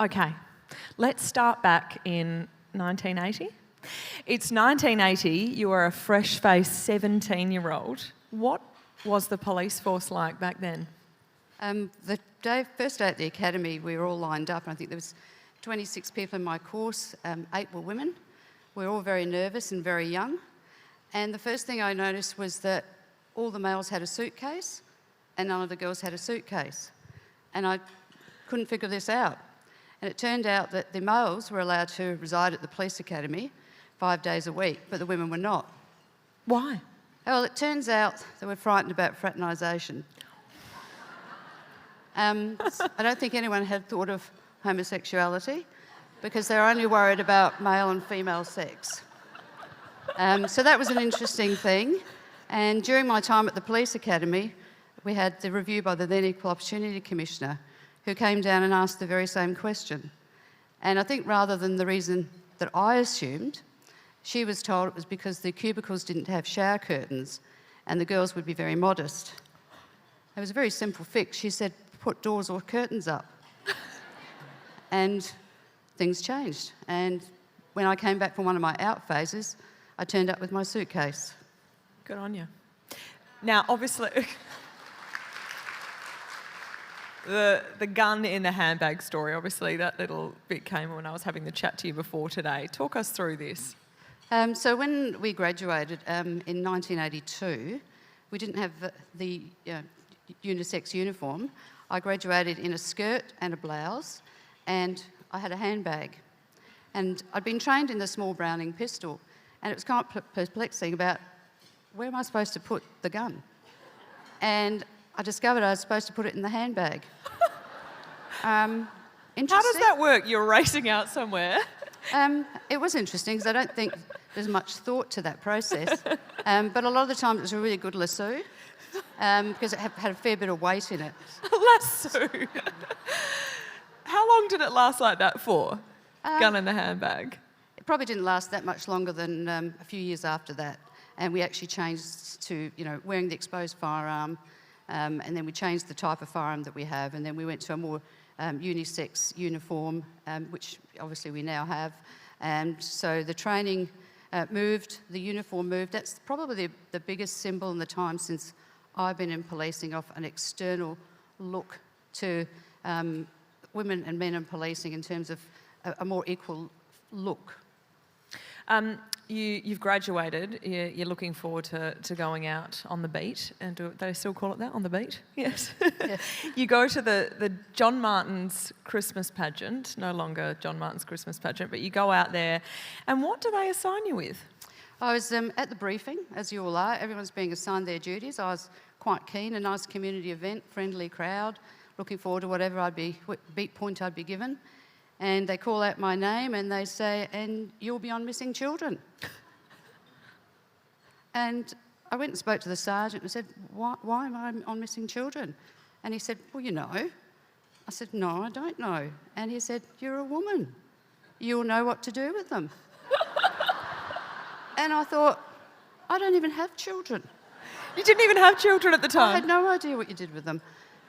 Okay, let's start back in 1980. It's 1980, you are a fresh-faced 17-year-old. What was the police force like back then? First day at the academy, we were all lined up, and I think there was 26 people in my course, 8 were women. We were all very nervous and very young. And the first thing I noticed was that all the males had a suitcase and none of the girls had a suitcase. And I couldn't figure this out. And it turned out that the males were allowed to reside at the police academy 5 days a week, but the women were not. Why? Well, it turns out they were frightened about fraternisation. I don't think anyone had thought of homosexuality because they were only worried about male and female sex. So that was an interesting thing. And during my time at the police academy, we had the review by the then Equal Opportunity Commissioner, who came down and asked the very same question. And I think rather than the reason that I assumed, she was told it was because the cubicles didn't have shower curtains and the girls would be very modest. It was a very simple fix. She said, put doors or curtains up. And things changed. And when I came back from one of my out phases, I turned up with my suitcase. Good on you. Now, obviously, the gun in the handbag story, obviously that little bit came when I was having the chat to you before today. Talk us through this. So when we graduated in 1982, we didn't have the unisex uniform. I graduated in a skirt and a blouse, and I had a handbag. And I'd been trained in the small Browning pistol, and it was kind of perplexing about where am I supposed to put the gun? And I discovered I was supposed to put it in the handbag. How does that work? You're racing out somewhere. It was interesting because I don't think there's much thought to that process. But a lot of the time it was a really good lasso because it had a fair bit of weight in it. Lasso? How long did it last like that for? Gun in the handbag? It probably didn't last that much longer than a few years after that. And we actually changed to, wearing the exposed firearm, and then we changed the type of firearm that we have, and then we went to a more unisex uniform, which obviously we now have. And so the training moved, the uniform moved. That's probably the biggest symbol in the time since I've been in policing of an external look to women and men in policing in terms of a more equal look. You've graduated. You're looking forward to going out on the beat, and do they still call it that, on the beat? Yes. Yes. You go to the John Martin's Christmas pageant, no longer John Martin's Christmas pageant, but you go out there, and what do they assign you with? I was at the briefing, as you all are. Everyone's being assigned their duties. I was quite keen, a nice community event, friendly crowd, looking forward to whatever beat point I'd be given. And they call out my name and they say, and you'll be on missing children. And I went and spoke to the sergeant and said, why am I on missing children? And he said, well, you know. I said, no, I don't know. And he said, you're a woman. You'll know what to do with them. And I thought, I don't even have children. You didn't even have children at the time? I had no idea what you did with them.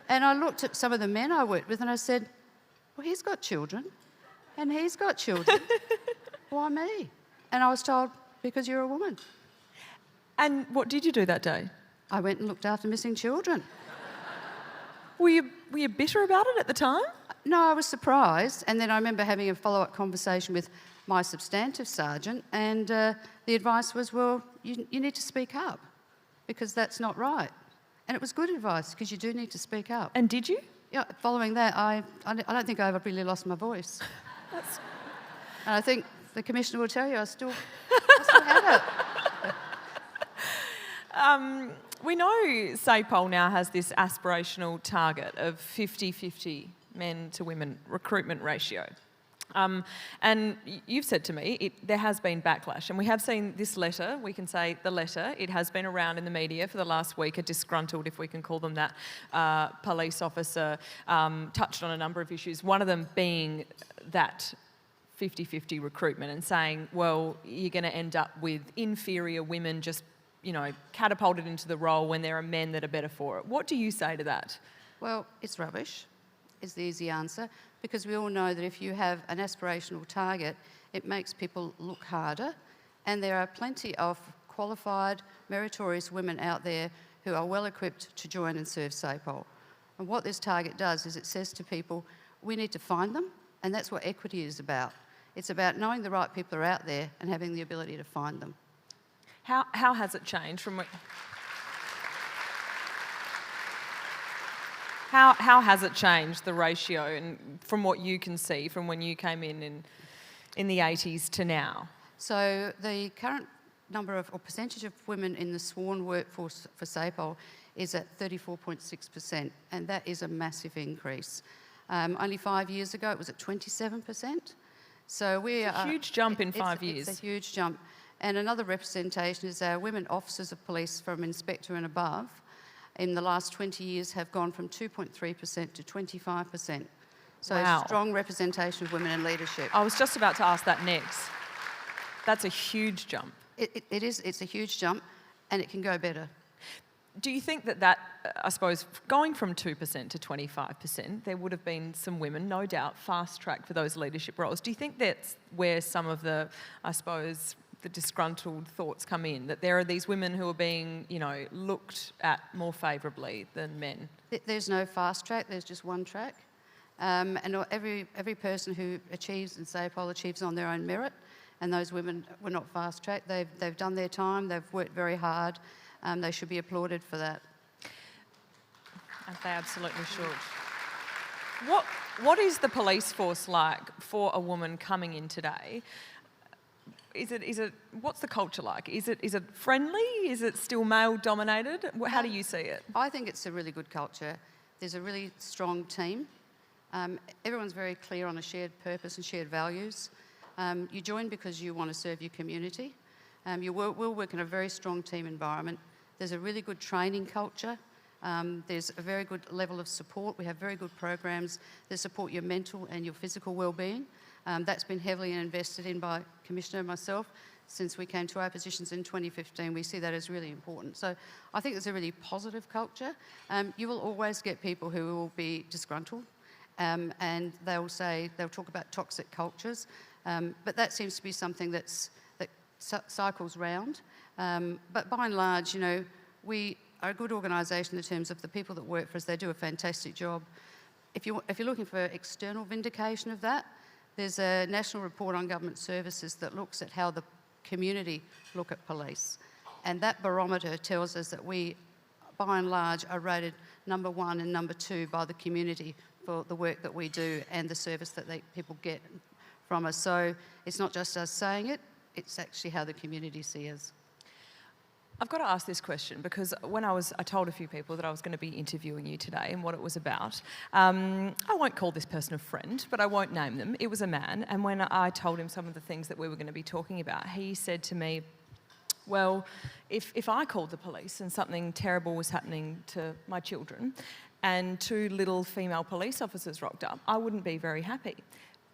And I looked at some of the men I worked with and I said, well, he's got children and he's got children. Why me? And I was told, because you're a woman. And what did you do that day? I went and looked after missing children. Were you bitter about it at the time? No, I was surprised. And then I remember having a follow-up conversation with my substantive sergeant, and the advice was, well, you need to speak up because that's not right. And it was good advice because you do need to speak up. And did you? Yeah, following that, I don't think I ever really lost my voice. And I think the Commissioner will tell you I still have it. We know SAPOL now has this aspirational target of 50-50 men to women recruitment ratio. And you've said to me there has been backlash, and we have seen this letter, we can say the letter, it has been around in the media for the last week, a disgruntled, if we can call them that, police officer touched on a number of issues, one of them being that 50-50 recruitment and saying, well, you're going to end up with inferior women just, catapulted into the role when there are men that are better for it. What do you say to that? Well, it's rubbish. is the easy answer, because we all know that if you have an aspirational target, it makes people look harder, and there are plenty of qualified, meritorious women out there who are well equipped to join and serve SAPOL. And what this target does is it says to people, we need to find them, and that's what equity is about. It's about knowing the right people are out there and having the ability to find them. How has it changed from what... How has it changed, the ratio, and from what you can see from when you came in the 80s to now? So the current number of, or percentage of women in the sworn workforce for SAPOL is at 34.6%, and that is a massive increase. Only 5 years ago, it was at 27%. So we are... a huge jump in 5 years. It's a huge jump. And another representation is our women officers of police from inspector and above in the last 20 years have gone from 2.3% to 25%. So wow. Strong representation of women in leadership. I was just about to ask that next. That's a huge jump. It is, it's a huge jump, and it can go better. Do you think that, I suppose, going from 2% to 25%, there would have been some women, no doubt, fast-tracked for those leadership roles. Do you think that's where some of the, I suppose, the disgruntled thoughts come in, that there are these women who are being, looked at more favourably than men? There's no fast track, there's just one track. And every person who achieves in SAPOL achieves on their own merit, and those women were not fast tracked. They've done their time, they've worked very hard. They should be applauded for that. And they absolutely should. What is the police force like for a woman coming in today? What's the culture like? Is it friendly? Is it still male dominated? How do you see it? I think it's a really good culture. There's a really strong team. Everyone's very clear on a shared purpose and shared values. You join because you want to serve your community. We'll work in a very strong team environment. There's a really good training culture. There's a very good level of support. We have very good programs that support your mental and your physical well-being. That's been heavily invested in by Commissioner and myself since we came to our positions in 2015. We see that as really important. So I think it's a really positive culture. You will always get people who will be disgruntled, and they'll talk about toxic cultures, but that seems to be something that cycles round. But by and large, we are a good organisation in terms of the people that work for us. They do a fantastic job. If you're looking for external vindication of that, there's a national report on government services that looks at how the community look at police. And that barometer tells us that we, by and large, are rated number 1 and number 2 by the community for the work that we do and the service that people get from us. So it's not just us saying it, it's actually how the community see us. I've got to ask this question because when I told a few people that I was going to be interviewing you today and what it was about. I won't call this person a friend, but I won't name them. It was a man, and when I told him some of the things that we were going to be talking about, he said to me, well, if I called the police and something terrible was happening to my children and 2 little female police officers rocked up, I wouldn't be very happy.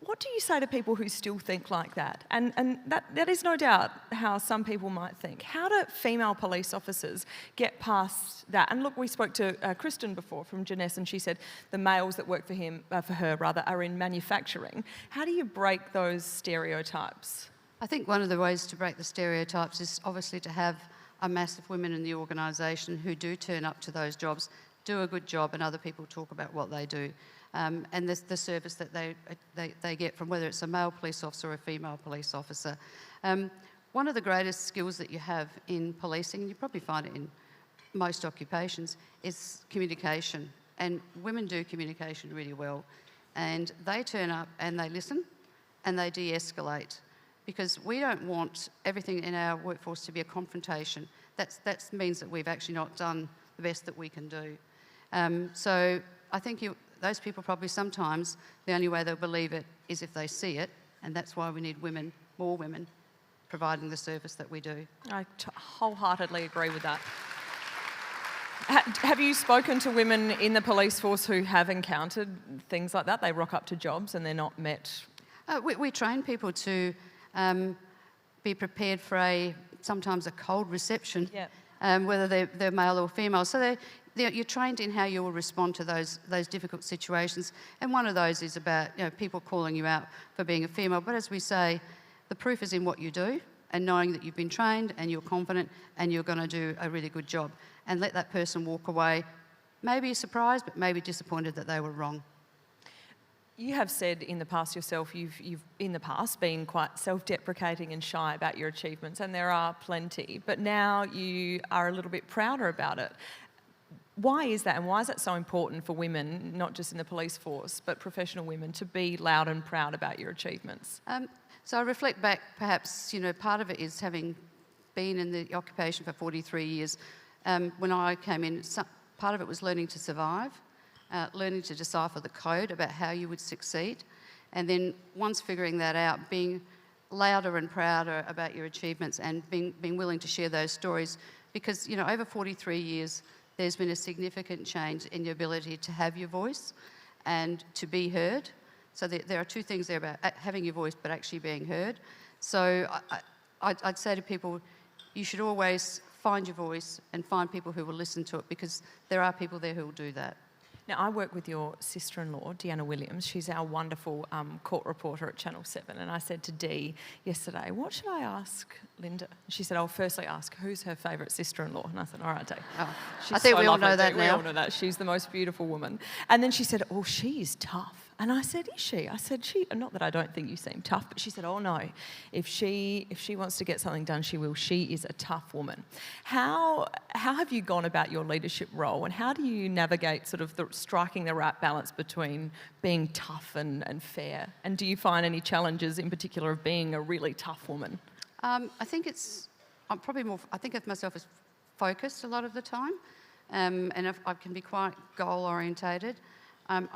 What do you say to people who still think like that? And that is no doubt how some people might think. How do female police officers get past that? And look, we spoke to Kristen before from Jeunesse, and she said the males that work for her are in manufacturing. How do you break those stereotypes? I think one of the ways to break the stereotypes is obviously to have a mass of women in the organisation who do turn up to those jobs, do a good job, and other people talk about what they do. And the service that they get from whether it's a male police officer or a female police officer. One of the greatest skills that you have in policing, and you probably find it in most occupations, is communication. And women do communication really well. And they turn up and they listen and they de-escalate, because we don't want everything in our workforce to be a confrontation. That means that we've actually not done the best that we can do. So I think those people probably sometimes, the only way they'll believe it is if they see it, and that's why we need women, more women, providing the service that we do. I wholeheartedly agree with that. Have you spoken to women in the police force who have encountered things like that? They rock up to jobs and they're not met? We train people to be prepared for sometimes a cold reception, yeah. Whether they're male or female. So you're trained in how you will respond to those difficult situations. And one of those is about people calling you out for being a female. But as we say, the proof is in what you do and knowing that you've been trained and you're confident and you're going to do a really good job. And let that person walk away, maybe surprised, but maybe disappointed that they were wrong. You have said in the past yourself, you've in the past been quite self-deprecating and shy about your achievements, and there are plenty, but now you are a little bit prouder about it. Why is that, and why is that so important for women, not just in the police force, but professional women, to be loud and proud about your achievements? So I reflect back, perhaps, part of it is having been in the occupation for 43 years. When I came in, part of it was learning to survive. Learning to decipher the code about how you would succeed, and then once figuring that out, being louder and prouder about your achievements and being willing to share those stories, because over 43 years there's been a significant change in your ability to have your voice and to be heard. So there are two things there about having your voice but actually being heard. So I'd say to people, you should always find your voice and find people who will listen to it, because there are people there who will do that. Now, I work with your sister-in-law, Deanna Williams. She's our wonderful court reporter at Channel 7. And I said to Dee yesterday, what should I ask Linda? She said, I'll firstly ask, who's her favourite sister-in-law? And I said, all right, Dee. Oh, I think we all know that now. We all know that. She's the most beautiful woman. And then she said, oh, she is tough. And I said, is she? I said, not that I don't think you seem tough, but she said, oh no, if she wants to get something done, she will. She is a tough woman. How have you gone about your leadership role, and how do you navigate sort of striking the right balance between being tough and fair? And do you find any challenges in particular of being a really tough woman? I think I'm probably more, I think of myself as focused a lot of the time, and I can be quite goal-orientated, and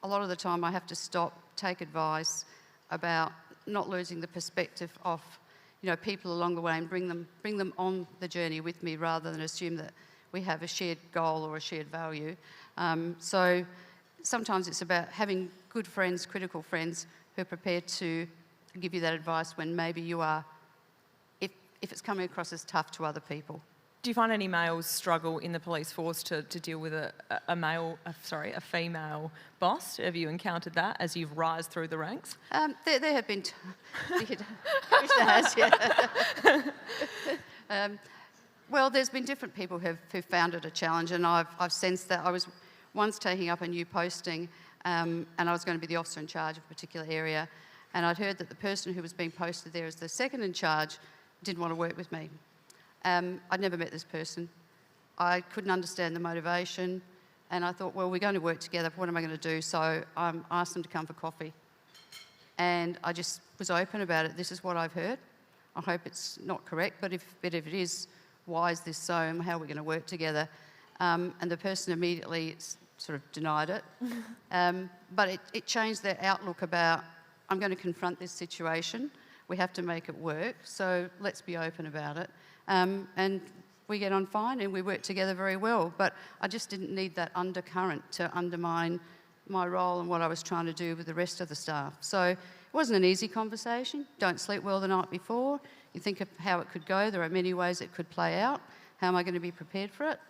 a lot of the time I have to stop, take advice about not losing the perspective of people along the way, and bring them on the journey with me, rather than assume that we have a shared goal or a shared value. So sometimes it's about having good friends, critical friends, who are prepared to give you that advice when maybe you are, if it's coming across as tough to other people. Do you find any males struggle in the police force to deal with a female boss? Have you encountered that as you've rise through the ranks? There have been, Krista has, yeah. Well, there's been different people who've found it a challenge, and I've sensed that. I was once taking up a new posting, and I was going to be the officer in charge of a particular area, and I'd heard that the person who was being posted there as the second in charge didn't want to work with me. I'd never met this person. I couldn't understand the motivation, and I thought, well, we're going to work together. What am I going to do? So I asked them to come for coffee, and I just was open about it. This is what I've heard. I hope it's not correct, but if it is, why is this so, and how are we going to work together? And the person immediately sort of denied it, but it changed their outlook about, I'm going to confront this situation. We have to make it work, so let's be open about it. And we get on fine and we work together very well, but I just didn't need that undercurrent to undermine my role and what I was trying to do with the rest of the staff. So it wasn't an easy conversation. Don't sleep well the night before. You think of how it could go. There are many ways it could play out. How am I going to be prepared for it?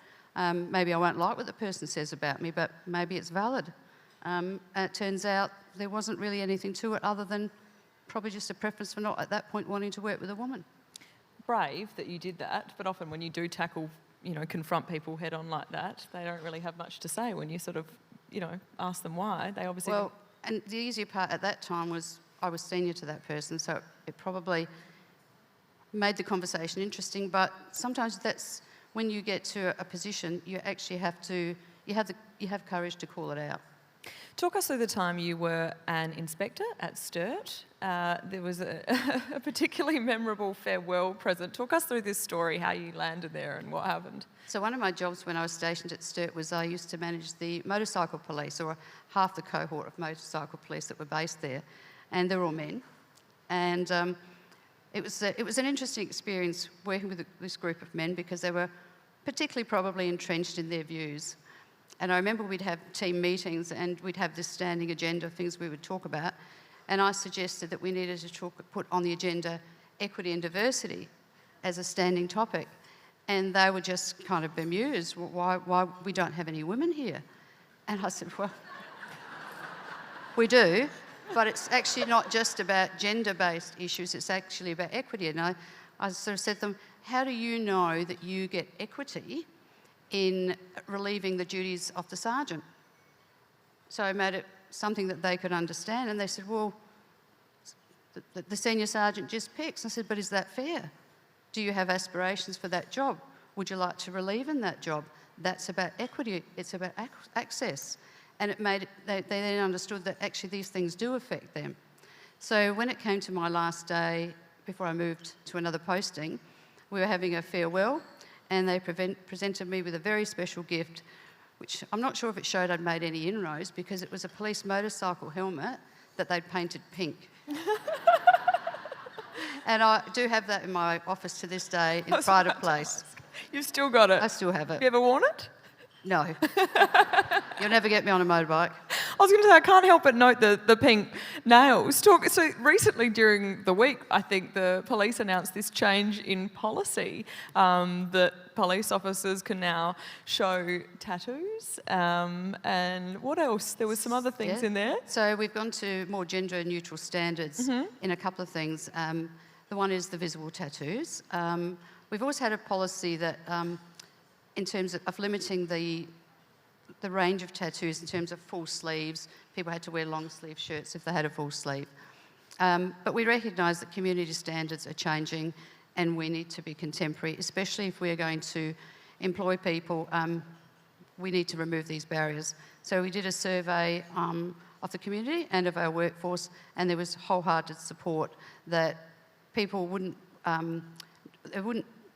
Maybe I won't like what the person says about me, but maybe it's valid. And it turns out there wasn't really anything to it other than probably just a preference for not at that point wanting to work with a woman. Brave that you did that, but often when you do tackle, confront people head on like that, they don't really have much to say when you sort of, ask them why. They obviously... Well, and the easier part at that time was I was senior to that person, so it probably made the conversation interesting, but sometimes that's when you get to a position, you actually have to, you have courage to call it out. Talk us through the time you were an inspector at Sturt. There was a particularly memorable farewell present. Talk us through this story, how you landed there and what happened. So one of my jobs when I was stationed at Sturt was I used to manage the motorcycle police, or half the cohort of motorcycle police that were based there, and they're all men. And it was an interesting experience working with this group of men, because they were particularly probably entrenched in their views. And I remember we'd have team meetings and we'd have this standing agenda of things we would talk about. And I suggested that we needed to put on the agenda equity and diversity as a standing topic. And they were just kind of bemused, why we don't have any women here. And I said, well, we do, but it's actually not just about gender-based issues, it's actually about equity. And I sort of said to them, how do you know that you get equity in relieving the duties of the sergeant? So I made it something that they could understand, and they said, well, the senior sergeant just picks. I said, but is that fair? Do you have aspirations for that job? Would you like to relieve in that job? That's about equity, it's about access. And they then understood that actually these things do affect them. So when it came to my last day, before I moved to another posting, we were having a farewell, and they presented me with a very special gift, which I'm not sure if it showed I'd made any inroads, because it was a police motorcycle helmet that they'd painted pink. And I do have that in my office to this day in pride of place. You've still got it? I still have it. Have you ever worn it? No. You'll never get me on a motorbike. I was going to say, I can't help but note the pink nails. So recently during the week, I think the police announced this change in policy, that police officers can now show tattoos. And what else? There were some other things in there. So we've gone to more gender-neutral standards in a couple of things. The one is the visible tattoos. We've always had a policy that, in terms of limiting the range of tattoos in terms of full sleeves. People had to wear long sleeve shirts if they had a full sleeve. But we recognise that community standards are changing, and we need to be contemporary, especially if we are going to employ people. We need to remove these barriers. So we did a survey of the community and of our workforce, and there was wholehearted support that people wouldn't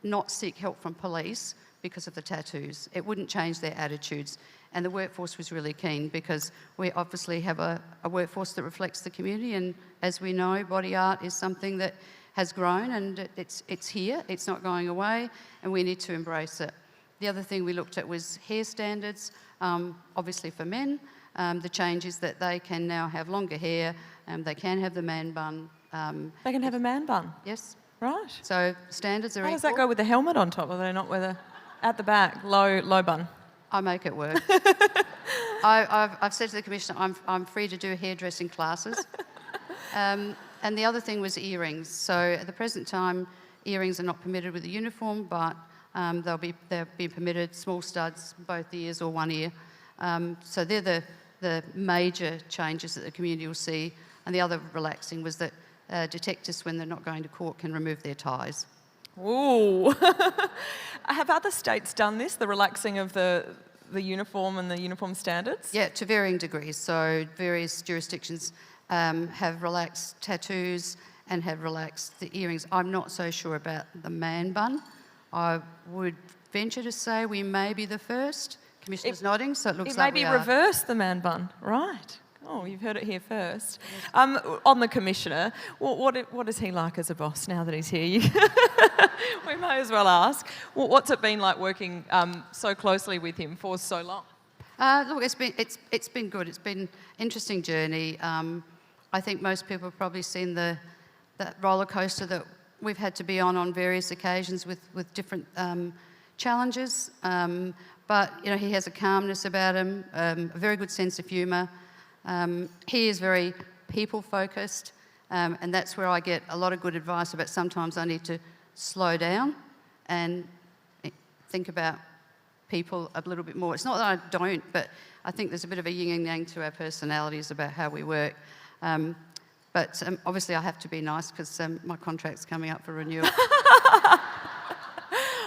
not seek help from police because of the tattoos. It wouldn't change their attitudes. And the workforce was really keen, because we obviously have a workforce that reflects the community, and as we know, body art is something that has grown, and it's here, it's not going away, and we need to embrace it. The other thing we looked at was hair standards, obviously for men. The change is that they can now have longer hair, they can have the man bun. They can have a man bun? Yes. Right. So standards are equal. How does that go with the helmet on top? Are they not with at the back, low bun? I make it work. I've said to the Commissioner, I'm free to do hairdressing classes. And the other thing was earrings. So at the present time, earrings are not permitted with a uniform, but they'll be permitted, small studs, both ears or one ear. So they're the major changes that the community will see. And the other relaxing was that detectives, when they're not going to court, can remove their ties. Ooh. Have other states done this, the relaxing of the uniform and the uniform standards? Yeah, to varying degrees. So various jurisdictions have relaxed tattoos and have relaxed the earrings. I'm not so sure about the man bun. I would venture to say we may be the first. Commissioner's nodding, so it looks like we are. It may be reverse the man bun, right. Oh, you've heard it here first. On the Commissioner, what is he like as a boss now that he's here? We may as well ask. What's it been like working so closely with him for so long? Look, it's been good. It's been an interesting journey. I think most people have probably seen that roller coaster that we've had to be on various occasions with different challenges. But you know, he has a calmness about him, a very good sense of humour. He is very people-focused, and that's where I get a lot of good advice about sometimes I need to slow down and think about people a little bit more. It's not that I don't, but I think there's a bit of a yin and yang to our personalities about how we work. But obviously I have to be nice because my contract's coming up for renewal.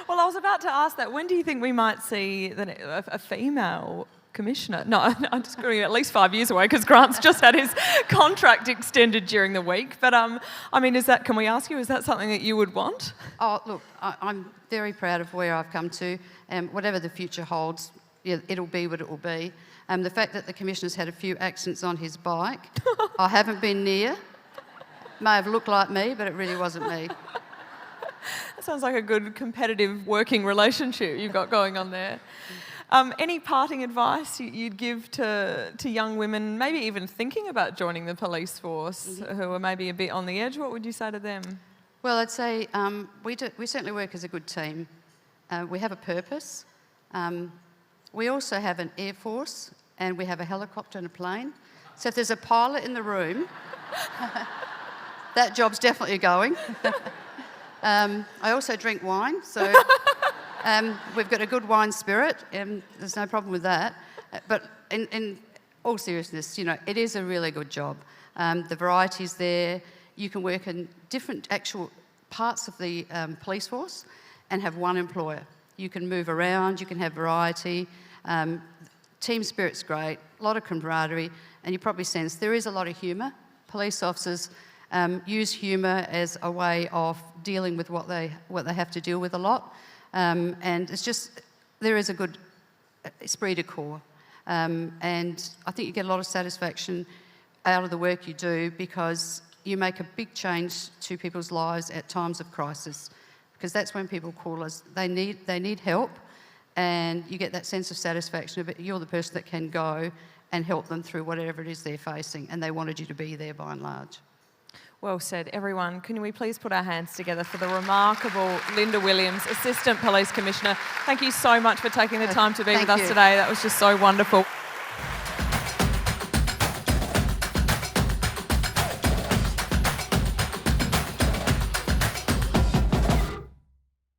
Well, I was about to ask that. When do you think we might see a female Commissioner? No, I'm just going at least 5 years away because Grant's just had his contract extended during the week. But I mean, can we ask you, is that something that you would want? Oh, look, I'm very proud of where I've come to, and whatever the future holds, it'll be what it will be. The fact that the Commissioner's had a few accidents on his bike, I haven't been near. May have looked like me, but it really wasn't me. That sounds like a good competitive working relationship you've got going on there. Any parting advice you'd give to young women, maybe even thinking about joining the police force, who are maybe a bit on the edge? What would you say to them? Well, I'd say we certainly work as a good team. We have a purpose. We also have an air force, and we have a helicopter and a plane. So if there's a pilot in the room, that job's definitely going. I also drink wine, so we've got a good wine spirit, and there's no problem with that. But in all seriousness, you know, it is a really good job. The variety's there. You can work in different actual parts of the police force and have one employer. You can move around, you can have variety. Team spirit's great, a lot of camaraderie, and you probably sense there is a lot of humour. Police officers use humour as a way of dealing with what they have to deal with a lot. And it's just, there is a good esprit de corps. And I think you get a lot of satisfaction out of the work you do because you make a big change to people's lives at times of crisis, because that's when people call us. They need help, and you get that sense of satisfaction of it. You're the person that can go and help them through whatever it is they're facing, and they wanted you to be there by and large. Well said. Everyone, can we please put our hands together for the remarkable Linda Williams, Assistant Police Commissioner. Thank you so much for taking the time to be with us today. That was just so wonderful.